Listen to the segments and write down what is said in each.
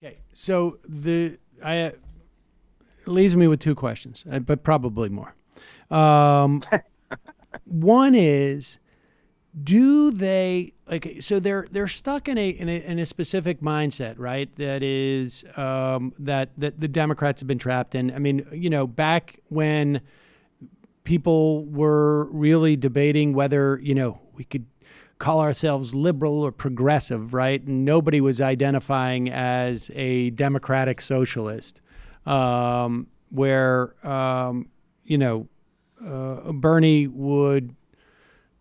Okay, so it leaves me with two questions, but probably more. One is, do they so they're stuck in a specific mindset, right? That is that the Democrats have been trapped in. I mean, back when people were really debating whether we could call ourselves liberal or progressive, right? And nobody was identifying as a democratic socialist, where Bernie would.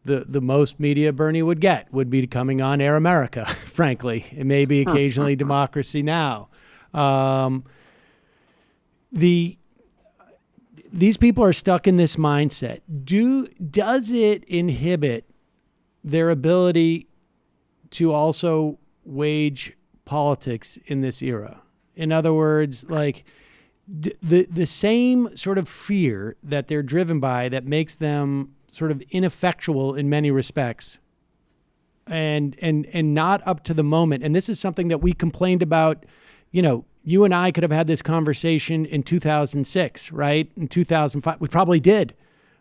The most media Bernie would get would be coming on Air America, frankly, and maybe occasionally Democracy Now. These people are stuck in this mindset. Does it inhibit their ability to also wage politics in this era? In other words, like the same sort of fear that they're driven by that makes them sort of ineffectual in many respects and not up to the moment. And this is something that we complained about. You and I could have had this conversation in 2006, right? In 2005, we probably did,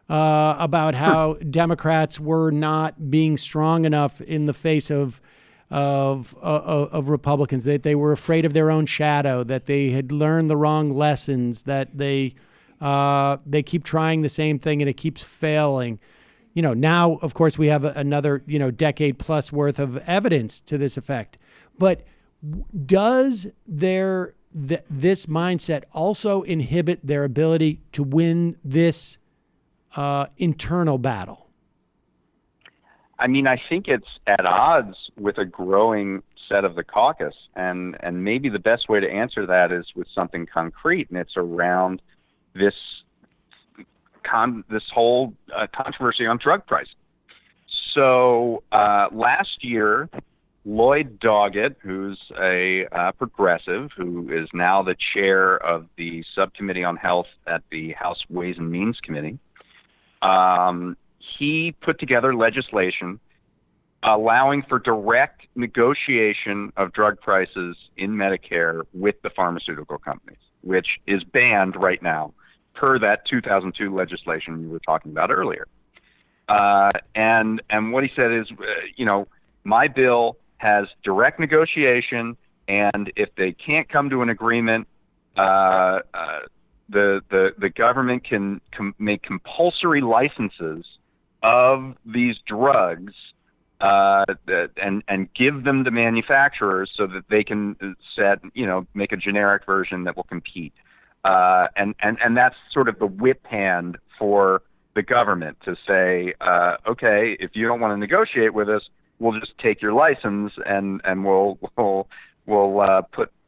about how Democrats were not being strong enough in the face of Republicans, that they were afraid of their own shadow, that they had learned the wrong lessons, that they keep trying the same thing and it keeps failing. Now, of course, we have another, decade plus worth of evidence to this effect. But does this mindset also inhibit their ability to win this internal battle? I mean, I think it's at odds with a growing set of the caucus, and maybe the best way to answer that is with something concrete, and it's around this whole controversy on drug pricing. So last year, Lloyd Doggett, who's a progressive, who is now the chair of the Subcommittee on Health at the House Ways and Means Committee, he put together legislation allowing for direct negotiation of drug prices in Medicare with the pharmaceutical companies, which is banned right now per that 2002 legislation you were talking about earlier. And what he said is, my bill has direct negotiation, and if they can't come to an agreement, the government can make compulsory licenses of these drugs and give them to manufacturers so that they can make a generic version that will compete. And that's sort of the whip hand for the government to say, okay, if you don't want to negotiate with us, we'll just take your license and we'll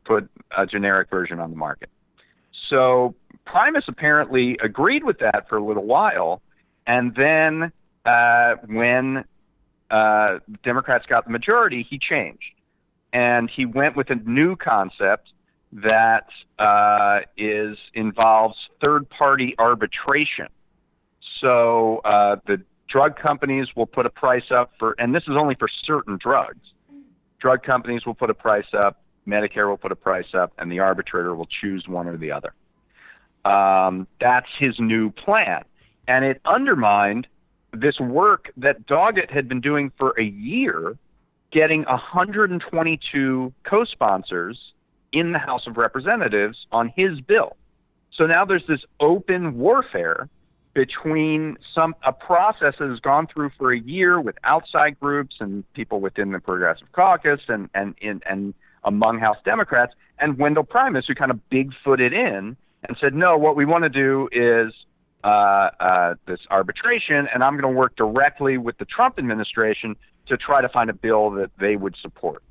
put a generic version on the market. So Primus apparently agreed with that for a little while, and then when Democrats got the majority, he changed, and he went with a new concept that involves third-party arbitration. So the drug companies will put a price up and this is only for certain drugs. Drug companies will put a price up, Medicare will put a price up, and the arbitrator will choose one or the other. That's his new plan. And it undermined this work that Doggett had been doing for a year, getting 122 co-sponsors in the House of Representatives on his bill. So now there's this open warfare between a process that has gone through for a year with outside groups and people within the Progressive Caucus and among House Democrats, and Wendell Primus, who kind of big-footed in and said, no, what we want to do is this arbitration, and I'm going to work directly with the Trump administration to try to find a bill that they would support.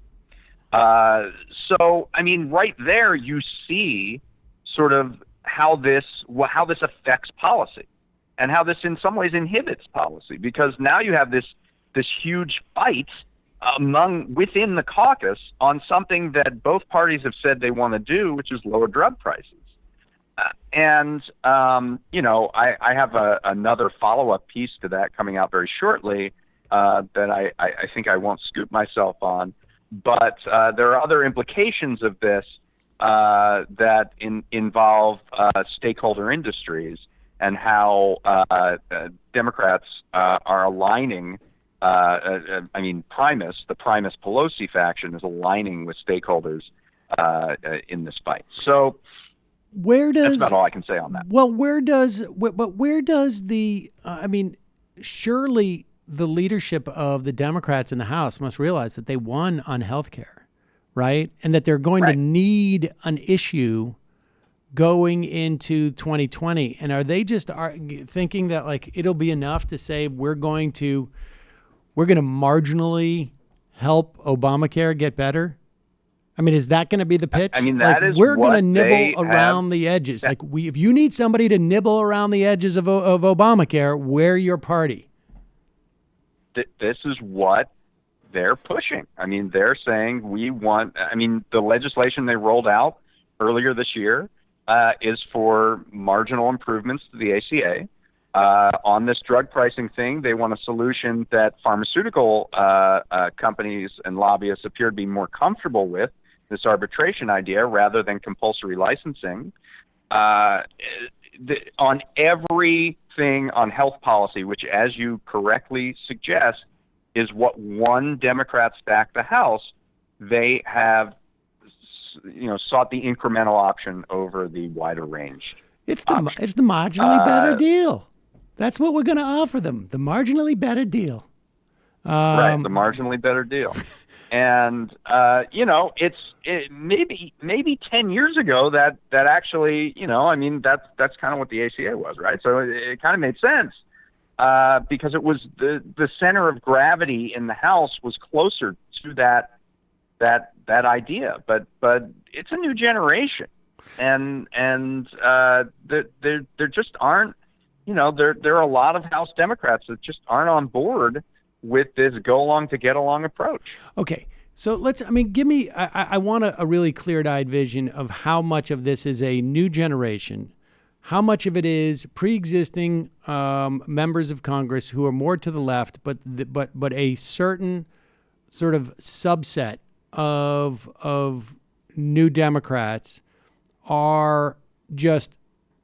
So, I mean, right there you see sort of how this affects policy and how this in some ways inhibits policy, because now you have this huge fight within the caucus on something that both parties have said they want to do, which is lower drug prices. I have another follow-up piece to that coming out very shortly that I think I won't scoop myself on. But there are other implications of this that involve stakeholder industries, and how Democrats are aligning. The Primus Pelosi faction is aligning with stakeholders in this fight. So that's about all I can say on that. Well, where does the surely the leadership of the Democrats in the House must realize that they won on health care, right? And that they're going to need an issue going into 2020. And are they just thinking that like it'll be enough to say we're going to marginally help Obamacare get better? I mean, is that going to be the pitch? I mean, that like, is we're going to what nibble around the edges. Like, if you need somebody to nibble around the edges of Obamacare, we're your party. This is what they're pushing. I mean, they're saying the legislation they rolled out earlier this year is for marginal improvements to the ACA. On this drug pricing thing, they want a solution that pharmaceutical companies and lobbyists appear to be more comfortable with, this arbitration idea, rather than compulsory licensing. On everything on health policy, which, as you correctly suggest, is what one Democrat stacked the House, they have sought the incremental option over the wider range. It's the marginally better deal. That's what we're going to offer them, the marginally better deal. Right, the marginally better deal. And, maybe 10 years ago that actually, that's kind of what the ACA was, right? So it kind of made sense because it was the center of gravity in the House was closer to that idea. But it's a new generation. And there just aren't, there are a lot of House Democrats that just aren't on board with this go along to get along approach. Okay. So I want a really clear-eyed vision of how much of this is a new generation, how much of it is pre-existing members of Congress who are more to the left, but a certain sort of subset of new Democrats are just,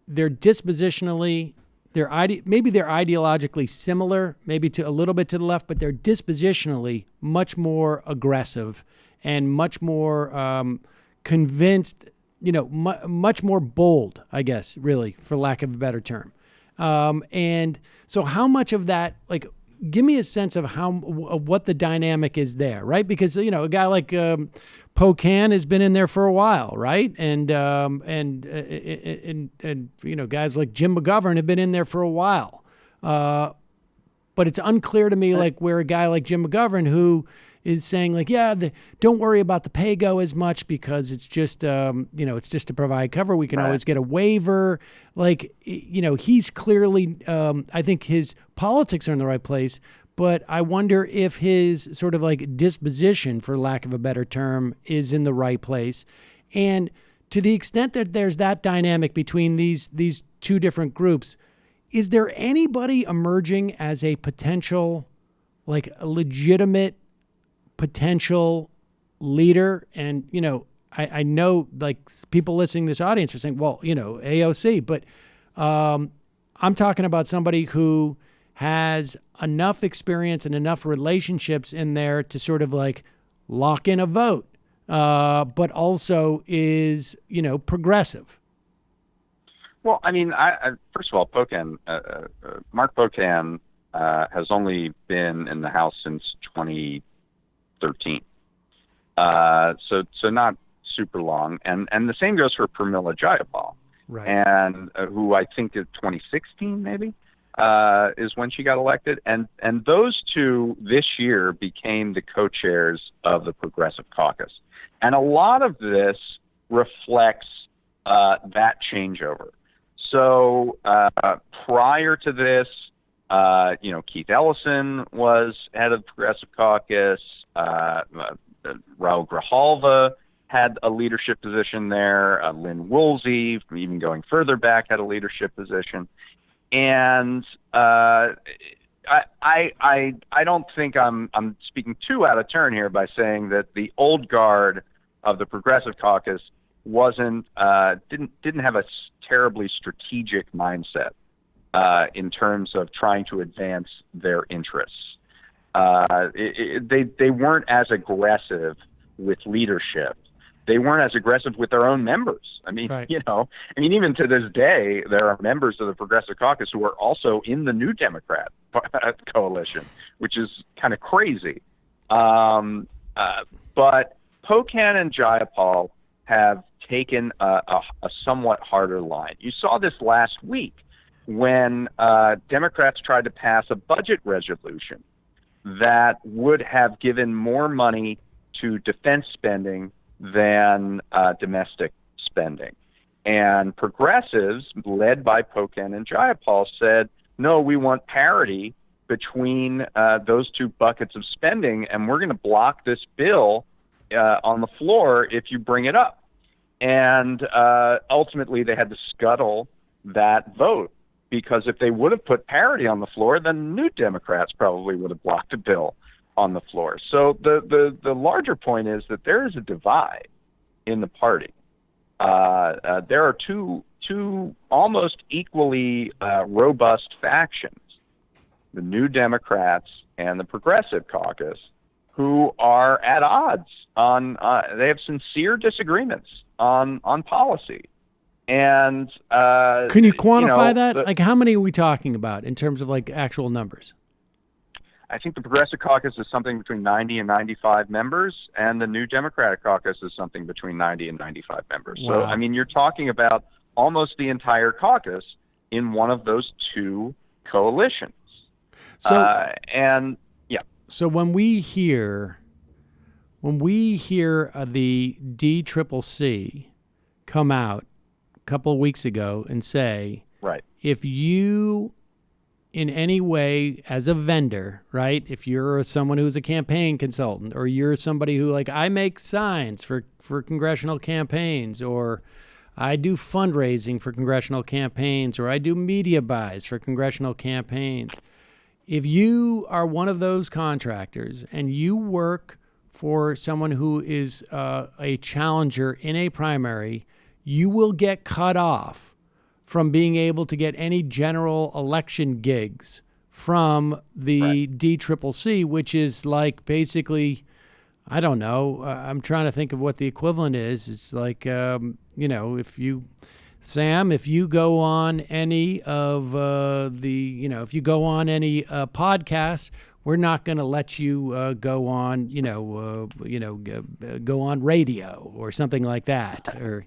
they're dispositionally, maybe they're ideologically similar, maybe to a little bit to the left, but they're dispositionally much more aggressive and much more convinced, much more bold, I guess, really, for lack of a better term. And so how much of that, like, give me a sense of what the dynamic is there, right? Because, a guy like Pocan has been in there for a while, right? And guys like Jim McGovern have been in there for a while. But it's unclear to me, like, where a guy like Jim McGovern, who is saying, like, don't worry about the pay-go as much because it's just, it's just to provide cover. We can always get a waiver. Like, he's clearly, I think his politics are in the right place, but I wonder if his sort of like disposition, for lack of a better term, is in the right place. And to the extent that there's that dynamic between these two different groups, is there anybody emerging as a potential, like a legitimate potential leader? And, I know like people listening to this audience are saying, well, AOC, but I'm talking about somebody who has enough experience and enough relationships in there to sort of like lock in a vote, but also is, progressive. Well, I mean, first of all, Mark Pocan has only been in the House since 2013. So not super long. And the same goes for Pramila Jayapal, right? And who I think is 2016 maybe is when she got elected. And those two this year became the co-chairs of the Progressive Caucus. And a lot of this reflects that changeover. So prior to this, Keith Ellison was head of the Progressive Caucus. Raul Grijalva had a leadership position there. Lynn Woolsey, even going further back, had a leadership position. And I don't think I'm speaking too out of turn here by saying that the old guard of the Progressive Caucus wasn't didn't have a terribly strategic mindset in terms of trying to advance their interests. They weren't as aggressive with leadership. They weren't as aggressive with their own members. I mean, Right. Even to this day, there are members of the Progressive Caucus who are also in the New Democrat coalition, which is kind of crazy. But Pocan and Jayapal have taken a somewhat harder line. You saw this last week when Democrats tried to pass a budget resolution that would have given more money to defense spending than domestic spending. And progressives, led by Pocan and Jayapal, said, no, we want parity between those two buckets of spending, and we're going to block this bill on the floor if you bring it up. And ultimately, they had to scuttle that vote, because if they would have put parity on the floor, then New Democrats probably would have blocked a bill on the floor. So the larger point is that there is a divide in the party. There are two almost equally robust factions, the New Democrats and the Progressive Caucus, who are at odds on. They have sincere disagreements on policy. And can you quantify that? Like, how many are we talking about in terms of like actual numbers? I think the Progressive Caucus is something between 90 and 95 members, and the New Democratic Caucus is something between 90 and 95 members. Wow. So, I mean, you're talking about almost the entire caucus in one of those two coalitions. So, and yeah. So when we hear the DCCC come out a couple of weeks ago and say, right, if you in any way as a vendor, right? If you're someone who's a campaign consultant, or you're somebody who, like, I make signs for congressional campaigns, or I do fundraising for congressional campaigns, or I do media buys for congressional campaigns. If you are one of those contractors and you work for someone who is a challenger in a primary, you will get cut off from being able to get any general election gigs from the DCCC, which is like basically, I don't know, I'm trying to think of what the equivalent is. It's like, if you, Sam, if you go on any of if you go on any podcasts, we're not going to let you go on, go on radio or something like that, or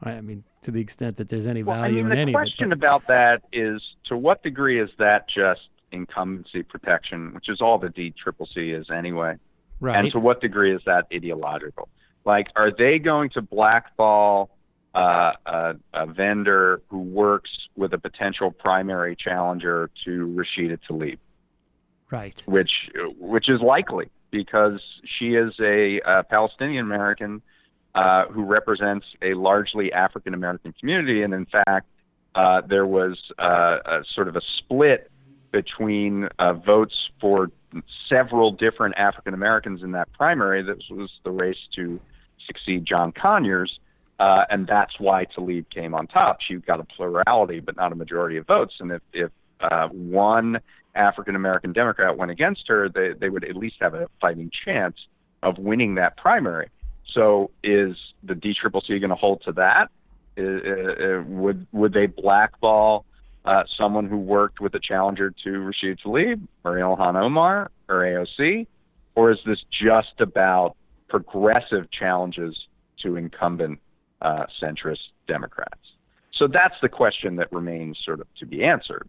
I mean, to the extent that there's any value in any of it. The question about that is, to what degree is that just incumbency protection, which is all the DCCC is anyway, right? And to what degree is that ideological? Like, are they going to blackball a vendor who works with a potential primary challenger to Rashida Tlaib? Right. Which is likely, because she is a Palestinian American who represents a largely African American community, and in fact, there was a sort of a split between votes for several different African Americans in that primary. This was the race to succeed John Conyers, and that's why Tlaib came on top. She got a plurality, but not a majority of votes, and if one African-American Democrat went against her, they would at least have a fighting chance of winning that primary. So is the DCCC going to hold to that? Would they blackball someone who worked with a challenger to Rashida Tlaib or Ilhan Omar or AOC? Or is this just about progressive challenges to incumbent centrist Democrats? So that's the question that remains sort of to be answered.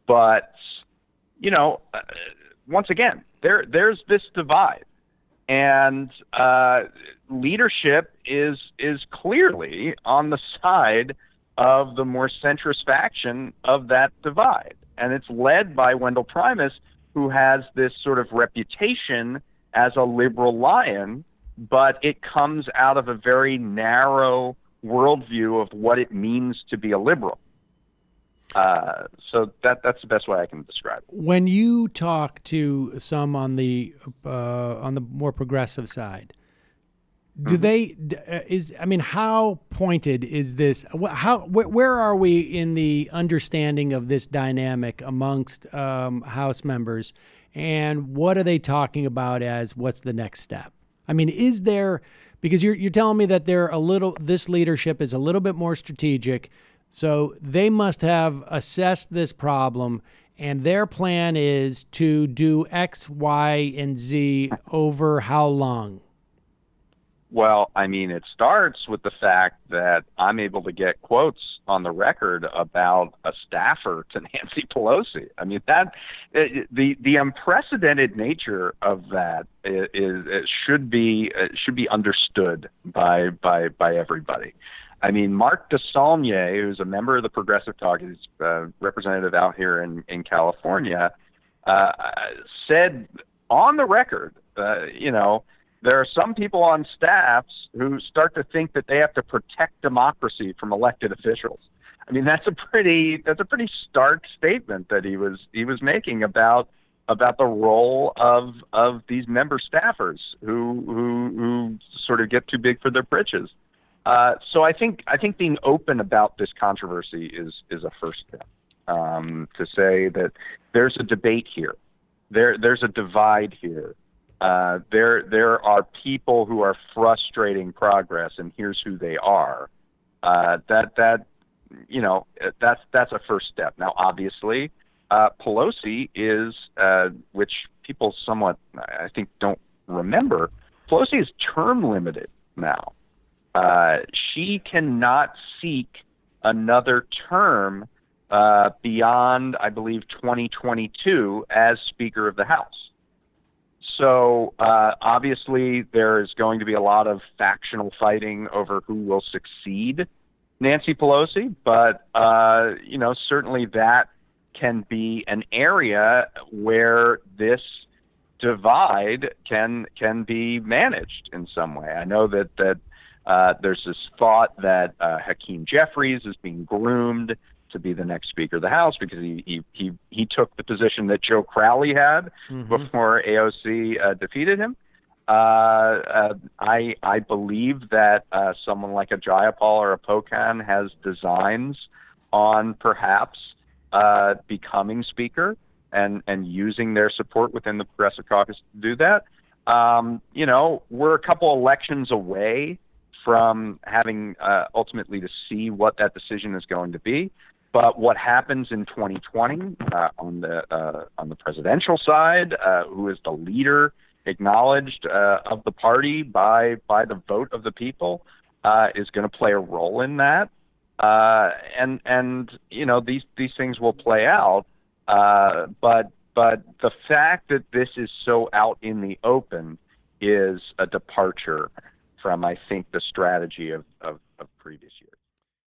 But, once again, there's this divide. And leadership is clearly on the side of the more centrist faction of that divide. And it's led by Wendell Primus, who has this sort of reputation as a liberal lion, but it comes out of a very narrow worldview of what it means to be a liberal. So that's the best way I can describe it. When you talk to some on the more progressive side, Do they is I mean, how pointed is this? Where are we in the understanding of this dynamic amongst House members, and what are they talking about as what's the next step? I mean, is there, because you're telling me that this leadership is a little bit more strategic, so they must have assessed this problem, and their plan is to do X, Y, and Z over how long? Well, I mean, it starts with the fact that I'm able to get quotes on the record about a staffer to Nancy Pelosi. I mean, the unprecedented nature of that should be understood by everybody. I mean, Mark DeSaulnier, who's a member of the Progressive Caucus, representative out here in California, said on the record, there are some people on staffs who start to think that they have to protect democracy from elected officials. I mean, that's a pretty stark statement that he was making about the role of these member staffers who sort of get too big for their britches. So I think being open about this controversy is a first step, to say that there's a debate here, there's a divide here. There are people who are frustrating progress, and here's who they are. That's a first step. Now, obviously, Pelosi is, which people somewhat, I think, don't remember. Pelosi is term limited now. She cannot seek another term beyond, I believe, 2022 as Speaker of the House. So obviously there's going to be a lot of factional fighting over who will succeed Nancy Pelosi, but certainly that can be an area where this divide can be managed in some way. I know that there's this thought that Hakeem Jeffries is being groomed to be the next Speaker of the House because he took the position that Joe Crowley had before AOC defeated him. I believe that someone like a Jayapal or a Pocan has designs on perhaps becoming Speaker and using their support within the Progressive Caucus to do that. We're a couple elections away from having ultimately to see what that decision is going to be. But what happens in 2020 on the presidential side, who is the leader acknowledged of the party by the vote of the people, is going to play a role in that. These things will play out. But the fact that this is so out in the open is a departure from, I think, the strategy of previous years.